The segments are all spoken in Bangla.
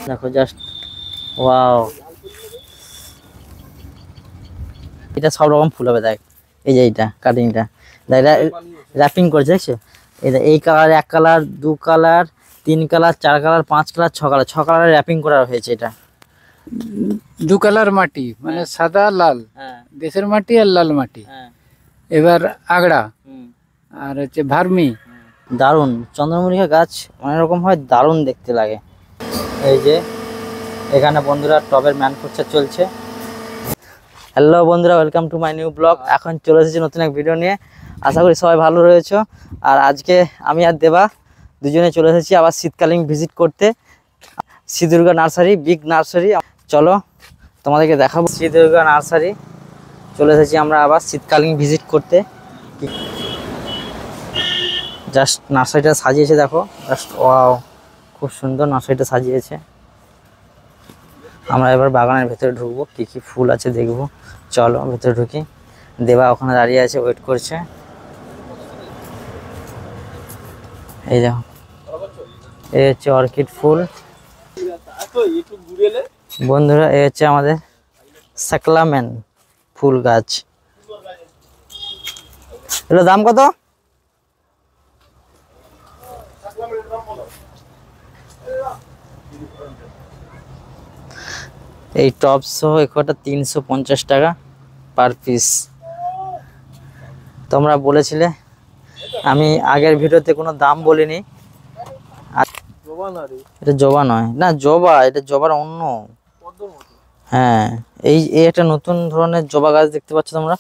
দেখো জাস্ট ওয়াও, এটা সব রকম ফুল হবে। দেখ এই যে এইটা কাটিংটা, এটা র্যাপিং করছে দেখছো। এটা এই কালার, এক কালার, দু কালার, তিন কালার, চার কালার, পাঁচ কালার, ছ কালার র্যাপিং করা হয়েছে। এটা দু কালার মাটি মানে সাদা লাল, দেশের মাটি আর লাল মাটি। এবার আগড়া আর হচ্ছে ভার্মি। দারুণ চন্দ্রমল্লিকা গাছ অনেক রকম হয়, দারুণ দেখতে লাগে। এই যে এখানে বন্ধুরা টবের ম্যানুফ্যাকচার চলছে। হ্যালো বন্ধুরা, welcome to my new blog. এখন চলে এসেছি নতুন এক ভিডিও নিয়ে। আশা করি সবাই ভালো রয়েছে। আর আজকে আমি আর দেবা দুজনে চলে এসেছি আবার শীতকালীন ভিজিট করতে Shri Durga nursery, big nursery. চলো তোমাদেরকে দেখাবো শ্রী দুর্গা নার্সারি। চলে এসেছি আমরা আবার শীতকালীন ভিজিট করতে। জাস্ট নার্সারিটা সাজিয়েছে দেখো, জাস্ট ওয়াও, খুব সুন্দর নার্সারিটা সাজিয়েছে। আমরা এবার বাগানের ভেতরে ঢুকবো, কি কি ফুল আছে দেখবো। চলো ভেতরে ঢুকি। দেবা ওখানে দাঁড়িয়ে আছে, ওয়েট করছে। এই দেখো, এই হচ্ছে অর্কিড ফুল বন্ধুরা। এই হচ্ছে আমাদের সাকলামেন ফুল গাছ। এগুলো দাম কত? এই টপ সহ একটা 350 টাকা পার পিস। তোমরা বলেছিলে, আমি আগের ভিডিওতে কোনো দাম বলিনি। এটা জবা নয়, না জবা, এটা জবার অন্য। হ্যাঁ, এই একটা নতুন ধরনের জবা গাছ দেখতে পাচ্ছ তোমরা।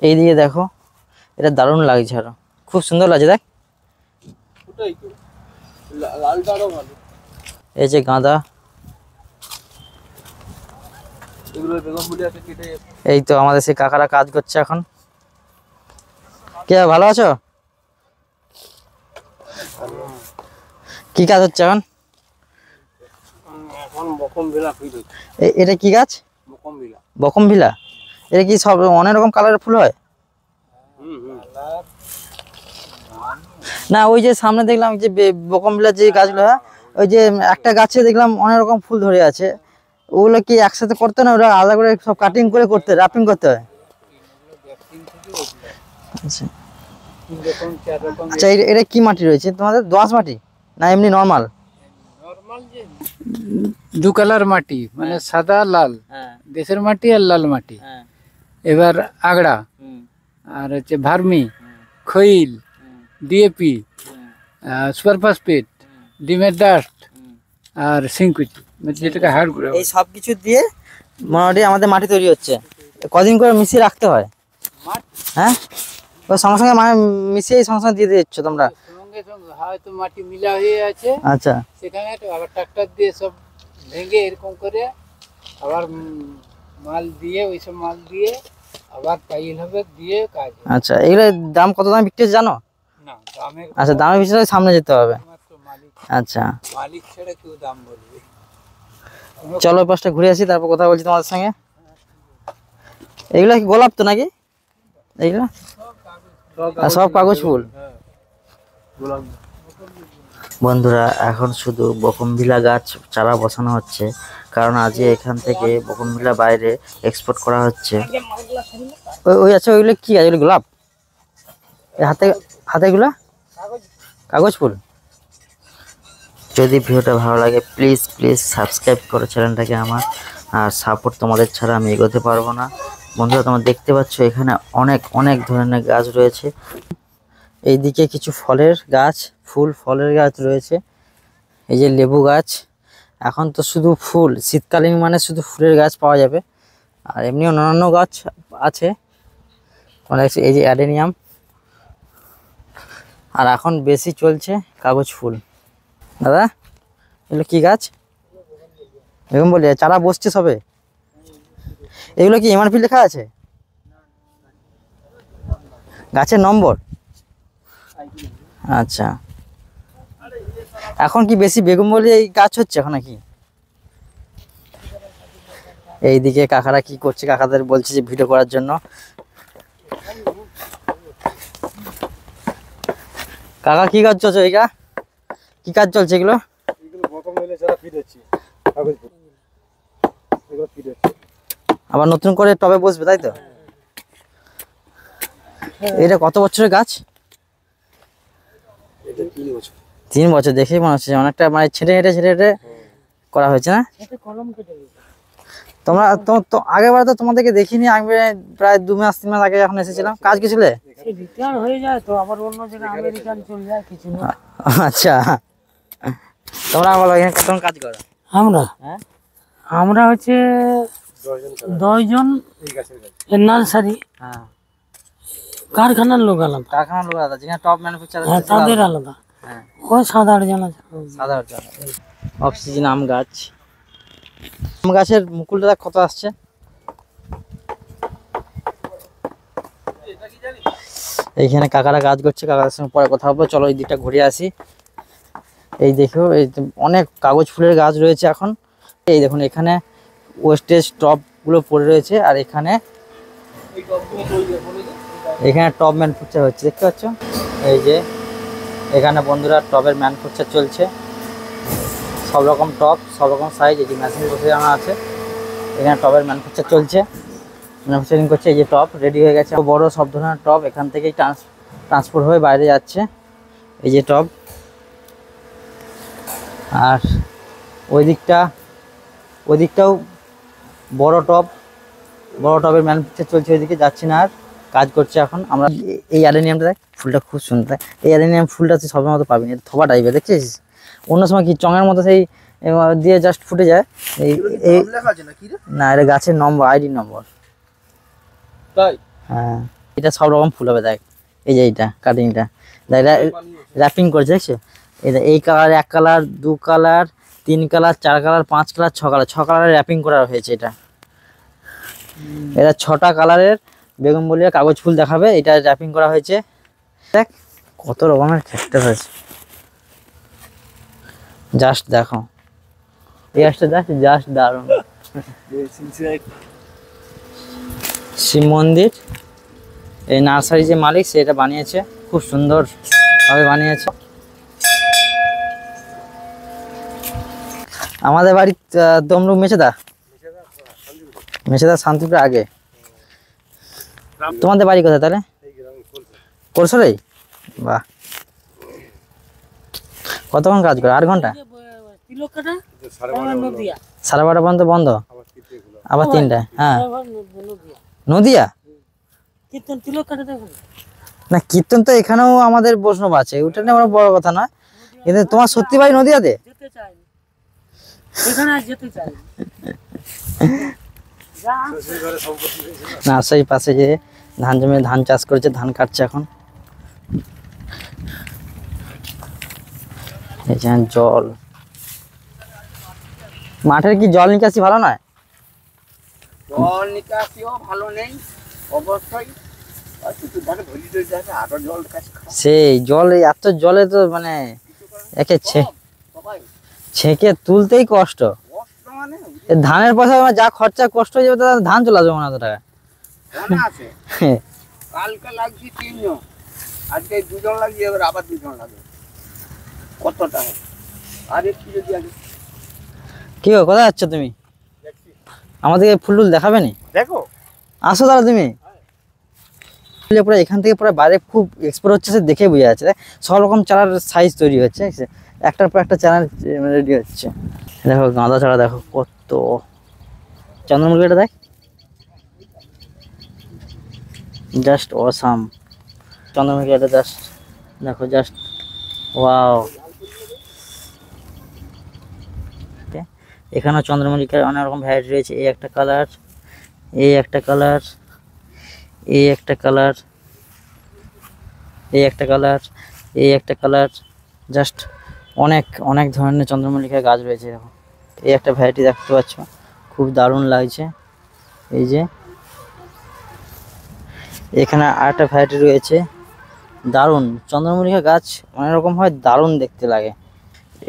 এই দিকে দেখো, এটা দারুণ লাগছে, আরো খুব সুন্দর লাগছে। দেখ এই যে গাঁদা, এই তো আমাদের সেই কাকারা কাজ করছে এখন। কে ভালো আছো? কি কাজ হচ্ছে এখন? এটা কি গাছ? বকম ভিলা। এটা কি সব অনেক রকম কালারের ফুল হয়? না ওই যে সামনে দেখলাম যে বকম ভিলার যে গাছগুলো, ওই যে একটা গাছে দেখলাম অনেক রকম ফুল ধরে আছে, ওগুলো কি একসাথে করতে না, ওরা আলাদা করে সব কাটিং করে করতে, র্যাপিং করতে হয়? আচ্ছা, এটা কি মাটি রয়েছে তোমাদের? দোআঁশ মাটি না এমনি নরমাল? দু কালার মাটি মানে সাদা লাল, দেশের মাটি আর লাল মাটি। এবার আগড়া আর হচ্ছে ভার্মি, খৈল, ডিএপি, সুপার ফসফেট, ডিমের ডাস্ট আর সিংকুচি, যেটাকে হাড় গুঁড়ো। এই সব কিছু দিয়ে মোটামুটি আমাদের মাটি তৈরি হচ্ছে। কদিন করে মিশিয়ে রাখতে হয়? হ্যাঁ, ওই সঙ্গে সঙ্গে মানে মিশিয়ে সঙ্গে সঙ্গে দিয়ে দিচ্ছ তোমরা? সঙ্গে সঙ্গে হয়তো মাটি মিলা হয়ে আছে, আচ্ছা, সেখানে আবার ট্রাক্টর দিয়ে সব ভেঙে এরকম করে আবার মাল দিয়ে, ওইসব মাল দিয়ে আবার টাইল হবে দিয়ে কাজ। আচ্ছা, এগুলোর দাম কত দাম বিক্রি হচ্ছে জানো? না দামের, আচ্ছা, দামের বিষয়ে সামনে যেতে হবে। আচ্ছা, মালিক ছেড়ে কেউ দাম বলবে। চলো ওই পাশটা ঘুরে আসি, তারপর কথা বলছি তোমাদের সঙ্গে। এগুলা কি গোলাপ তো নাকি? এইগুলা সব কাগজ ফুল। বন্ধুরা এখন শুধু বকমভিলা গাছ চারা বসানো হচ্ছে, কারণ আজ এখান থেকে বকমভিলা বাইরে এক্সপোর্ট করা হচ্ছে। ওই আচ্ছা, ওইগুলো কি গাছ? ওইগুলো গোলাপ? হাতে হাতেগুলা কাগজ ফুল। যদি ভিডিওটা ভালো লাগে প্লিজ প্লিজ সাবস্ক্রাইব করো চ্যানেলটাকে আমার। আর সাপোর্ট তোমাদের ছাড়া আমি এগোতে পারবো না। বন্ধুরা তোমরা দেখতে পাচ্ছ এখানে অনেক অনেক ধরনের গাছ রয়েছে। এইদিকে কিছু ফলের গাছ, ফলের গাছ রয়েছে। এই যে লেবু গাছ। এখন তো শুধু ফুল, শীতকালীন মানে শুধু ফুলের গাছ পাওয়া যাবে। আর এমনি অন্যান্য গাছ আছে, এই যে অ্যাডেনিয়াম। আর এখন বেশি চলছে কাগজ ফুল। দাদা এগুলো কি গাছ? এরকম বলি চারা বসছে সবে। এগুলো কি এমআরপি লেখা আছে? গাছের নম্বর? আচ্ছা, এখন কি বেশি বেগুন বলে এই গাছ হচ্ছে এখন নাকি? এইদিকে কাকারা কি করছে, কাকাদের বলছে যে ভিডিও করার জন্য। কাকা কি কাজ চলছে? এইটা কি কাজ চলছে? এগুলো আবার নতুন করে টবে বসবে, তাই তো? এটা কত বছরের গাছ? 3 বছর। দেখেই মনে হচ্ছে অনেকটা মানে ছেটে হেঁটে করা হয়েছে না? তোমরা তো আগের বার তো তোমাদেরকে দেখিনি, আমি প্রায় 2 মাস 3 মাস আগে যখন এসেছিলাম। কাজ কি ছিল? রিটায়ার হয়ে যায় তো আবার অন্য জায়গায় আমেরিকান চলে যায় কিছু না। আচ্ছা, তোমরা বলো এখানে কতক্ষণ কাজ করো? আমরা হ্যাঁ, আমরা হচ্ছে 10 জন নার্সারি হ্যাঁ, কারখানার লোক আলাদা, কারখানার লোক আলাদা, যেখানে টপ ম্যানুফ্যাকচার হ্যাঁ তাদের আলাদা। হ্যাঁ, ওই 7-8 জন আছে। সাধারণ অক্সিজেন আম গাছ। আম গাছের মুকুলটা কত আসছে? এইখানে কাকারা কাজ করছে, কাকার সঙ্গে পরে কথা বলবো। চলো এই দিকটা ঘুরে আসি। এই দেখো, এই অনেক কাগজ ফুলের গাছ রয়েছে এখন। এই দেখুন এখানে ওয়েস্টেজ টপ গুলো পড়ে রয়েছে, আর এখানে টপ ম্যানুফ্যাকচার হচ্ছে, দেখতে পাচ্ছ? এই যে এখানে বন্ধুরা টবের ম্যানুফ্যাকচার চলছে। সব রকম টপ, সব রকম সাইজ, এই যে মেশিন বসে জানা আছে। এখানে টবের ম্যানুফ্যাকচার চলছে, ম্যানুফ্যাকচারিং করছে। এই যে টপ রেডি হয়ে গেছে, বড় সব ধরনের টপ এখান থেকেই ট্রান্সপোর্ট হয়ে বাইরে যাচ্ছে। এই যে টপ, আর ওই দিকটাও বড় টবের ম্যানুফ্যাকচার চলছে। ওইদিকে যাচ্ছি না, আর কাজ করছে এখন। আমরা এই অ্যাডেনিয়ামটা দেখ, ফুলটা খুব সুন্দর। এই অ্যাডেনিয়াম ফুলটা তুই সবের মতো পাবি না, থোপা টাইপের, দেখছিস? অন্য সময় কি চঙের মতো সেই দিয়ে জাস্ট ফুটে যায়। এই না, এটা গাছের নম্বর, আইডি নম্বর। হ্যাঁ, এটা সব রকম ফুল হবে। দেখ এই যে এইটা কাটিংটা, র্যাপিং করেছে, দেখছো? এটা এই colour, 1 colour, 2 colour, 3 colour, 4 colour, 5 colour, 6 কালারের র্যাপিং করা হয়েছে। এটা 6টা কালারের বেগুন বলিয়া কাগজ ফুল দেখাবে, এটা র্যাপিং করা হয়েছে। দেখ কত রকমের ক্যাকটাস আছে, জাস্ট দেখো। এই গাছটা দেখ, জাস্ট দারুণ। শিব মন্দির, এই নার্সারি যে মালিক সে এটা বানিয়েছে, খুব সুন্দর ভাবে বানিয়েছে। আমাদের বাড়ি দমরু মেছেদা শান্তিপুর আগে। তোমাদের বাড়ি কোথায় তাহলে? কোরসরেই? বাহ, কতক্ষণ কাজ করে? 8 ঘন্টা? 12:30 পর্যন্ত বন্ধ, আবার 3টায়? হ্যাঁ, নদিয়া না, কীর্তন তো এখানেও আমাদের বৈষ্ণব আছে, ওটা নিয়ে আমার বড় কথা নয়। কিন্তু তোমার সত্যি বাড়ি নদিয়াতে? না, সেই পাশে যে ধান জমি, ধান চাষ করেছে, ধান কাটছে এখন। জল, মাঠের কি জল নিকাশি ভালো নয়? জল নিকাশিও ভালো নেই অবশ্যই। সেই জল, এত জলে তো মানে একে ছেঁকে তুলতেই কষ্ট। ধানের পয়সা যা খরচা কষ্ট হয়ে যাবে, তাহলে ধান চলে আসবে মনে এত টাকা। কালকে লাগছি 3 জন, আজকে 2 জন লাগছে, এবার আবার 2 জন লাগবে। কত টাকা? আর একটু যদি আগে কি গো, কোথায় যাচ্ছ তুমি? আমাদেরকে ফুল টুল দেখাবে নি? দেখো, আসো তাহলে তুমি। পুরো এখান থেকে পুরো বাইরে খুব এক্সপোর্ট হচ্ছে, সে দেখে বোঝা যাচ্ছে। সব রকম চারার সাইজ তৈরি হচ্ছে, একটার পর একটা চারা রেডি হচ্ছে। দেখো গাঁদা চারা, দেখো কত। চন্দ্রমল্লিকাটা দেখ, জাস্ট অসাম। চন্দ্রমল্লিকাটা জাস্ট দেখো, জাস্ট ওয়াও। এখানেও চন্দ্রমল্লিকার অনেক রকম ভ্যারাইটি রয়েছে। এই একটা কালার, এই একটা কালার, এই একটা কালার, এই একটা কালার, এই একটা কালার, জাস্ট অনেক ধরনের চন্দ্রমল্লিকার গাছ রয়েছে। দেখো এই একটা ভ্যারাইটি দেখতে পাচ্ছ, খুব দারুণ লাগছে। এই যে এখানে আরেকটা ভ্যারাইটি রয়েছে, দারুণ। চন্দ্রমল্লিকা গাছ অনেক রকম হয়, দারুণ দেখতে লাগে।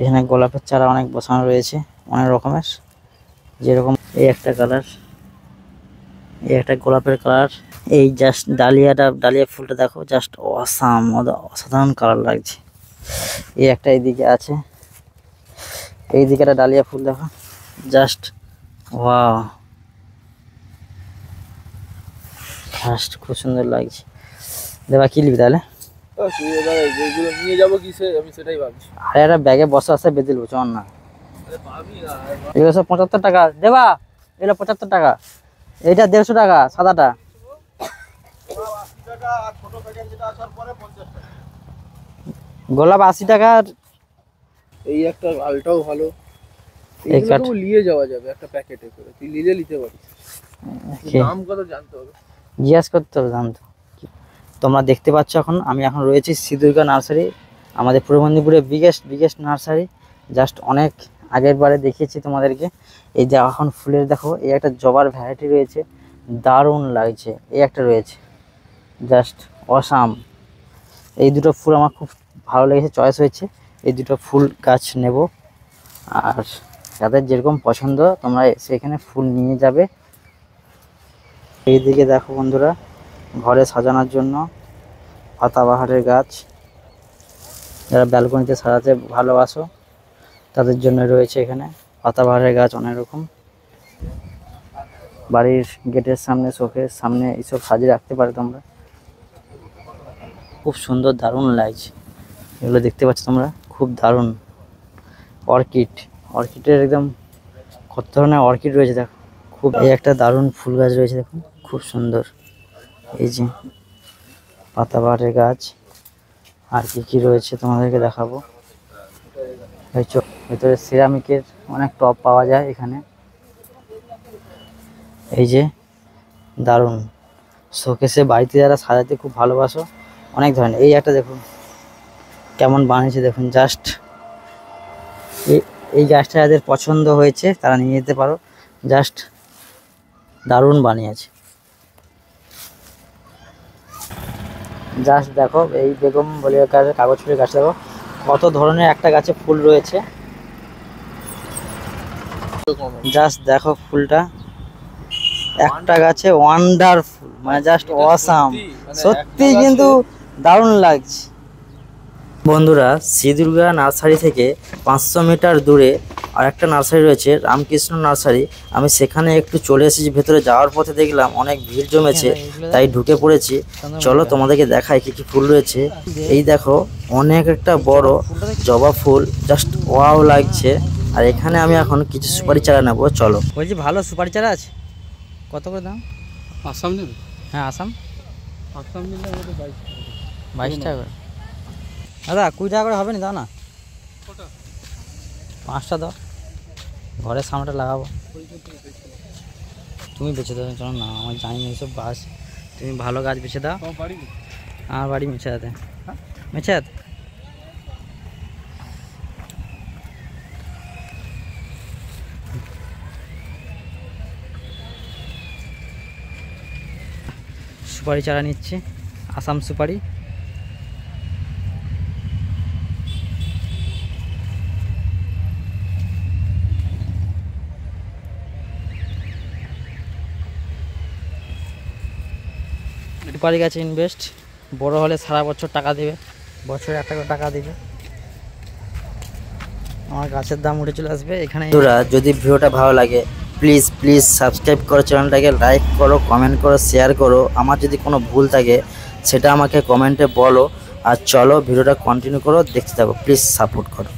এখানে গোলাপের চারা অনেক বসানো রয়েছে, অনেক রকমের। যেরকম এই একটা কালার, এই একটা গোলাপের কালার। এই জাস্ট ডালিয়া ফুলটা দেখো, জাস্ট অসাধারণ কালার লাগছে। এই একটা এইদিকে আছে, এইদিকে একটা ডালিয়া ফুল দেখো, জাস্ট ওয়াও, জাস্ট খুব সুন্দর লাগছে। দেবা কি নিবি তাহলে? যেগুলো নিয়ে যাবো কিসে আমি সেটাই ভাবছি। আর একটা ব্যাগে বসে আসে বেঁধে দেবো, চল না। এগুলো সব 75 টাকা দেবা, এগুলো 75 টাকা, এইটা 150 টাকা সাদাটা। গোলাপ 80 টাকা। এই একটা আলটাও ভালো, এই এইগুলো কাঠ তো নিয়ে যাওয়া যাবে একটা প্যাকেটে করে, তুই নিজে নিতে পারিস। দাম কত জানতে হবে, জিজ্ঞাস করতে হবে দাম তো। তোমরা দেখতে পাচ্ছ আমি এখন রয়েছি শ্রীদুর্গা নার্সারি, আমাদের পূর্ব মেদিনীপুরের বিগেস্ট নার্সারি। জাস্ট অনেক আগের বারে দেখিয়েছি তোমাদেরকে। এই যে এখন ফুলের দেখো, এই একটা জবার ভ্যারাইটি রয়েছে, দারুণ লাগছে। এই একটা রয়েছে জাস্ট অসাম। এই দুটো ফুল আমার খুব ভালো লেগেছে, চয়েস হয়েছে। এই দুটো ফুল গাছ নেব, আর যাদের যেরকম পছন্দ তোমরা সেখানে ফুল নিয়ে যাবে। এইদিকে দেখো বন্ধুরা, ঘরে সাজানোর জন্য পাতাবাহারের গাছ, যারা ব্যালকনিতে সাজাতে ভালোবাসো তাদের জন্য রয়েছে এখানে পাতাবাহারের গাছ অনেক রকম। বাড়ির গেটের সামনে, শোকের সামনে এইসব সাজিয়ে রাখতে পারো তোমরা। খুব সুন্দর, দারুণ লাগছে। এগুলো দেখতে পাচ্ছ তোমরা, খুব দারুণ। অর্কিডের একদম কত ধরনের অর্কিড রয়েছে দেখো, খুব। এই একটা দারুণ ফুল গাছ রয়েছে দেখুন, খুব সুন্দর। এই যে পাতাবাহারের গাছ, আর কি রয়েছে তোমাদেরকে দেখাবো। ভেতরে সিরামিকের অনেক টব পাওয়া যায় এখানে। এই যে দারুণ শোকেসে বাড়িতে যারা সাজাতে খুব ভালোবাসো, অনেক ধরনের। এই একটা দেখুন কেমন বানিয়েছে দেখুন, জাস্ট এই গাছটা যাদের পছন্দ হয়েছে তারা নিয়ে যেতে পারো, জাস্ট দারুণ বানিয়েছে। জাস্ট দেখো, এই বেগম বলে কাগজ ফুলের গাছ দেখো, কত ধরনের একটা গাছে ফুল রয়েছে। জাস্ট দেখো ফুলটা, একটা গাছে ওয়ান্ডারফুল, মানে জাস্ট অসাম। সত্যি কিন্তু দারুণ লাগছে। বন্ধুরা, শ্রীদুর্গা নার্সারি থেকে 500 মিটার দূরে আর একটা নার্সারি রয়েছে, রামকৃষ্ণ নার্সারি। আমি সেখানে একটু চলে এসেছি। ভেতরে যাওয়ার পথে দেখলাম অনেক ভিড় জমেছে, তাই ঢুকে পড়েছি। চলো তোমাদেরকে দেখাই কি কি ফুল রয়েছে। এই দেখো অনেক একটা বড় জবা ফুল, জাস্ট ওয়াও লাগছে। আর এখানে আমি এখন কিছু সুপারি চারা নেবো, চলো। বলছি ভালো সুপারি চারা আছে, কত করে দাম? আসাম নেবে? হ্যাঁ আসাম নিলে 22 টাকা করে। দাদা 20 টাকা করে হবে না? দাও না, 5টা দাও, ঘরের সামনেটা লাগাবো। তুমি বেছে দাও, চলো না, আমার জানি না এইসব গাছ। তুমি ভালো গাছ বেছে দাও। আমার বাড়ি মেছেদাতে। মেছেদ সুপারি চারা নিচ্ছে, আসাম সুপারি। সুপারি গাছে ইনভেস্ট, বড় হলে সারা বছর টাকা দেবে, বছরে 1 টাকা টাকা দেবে। আমার গাছের দাম উঠে চলে আসবে এখানে। যদি ভিডিওটা ভালো লাগে প্লিজ সাবস্ক্রাইব করো, চ্যানেলটাকে লাইক করো, কমেন্ট করো, শেয়ার করো। আমার যদি কোনো ভুল থাকে সেটা আমাকে কমেন্টে বলো। আর চলো ভিডিওটা কন্টিনিউ করো, দেখতে থাকো, প্লিজ সাপোর্ট করো।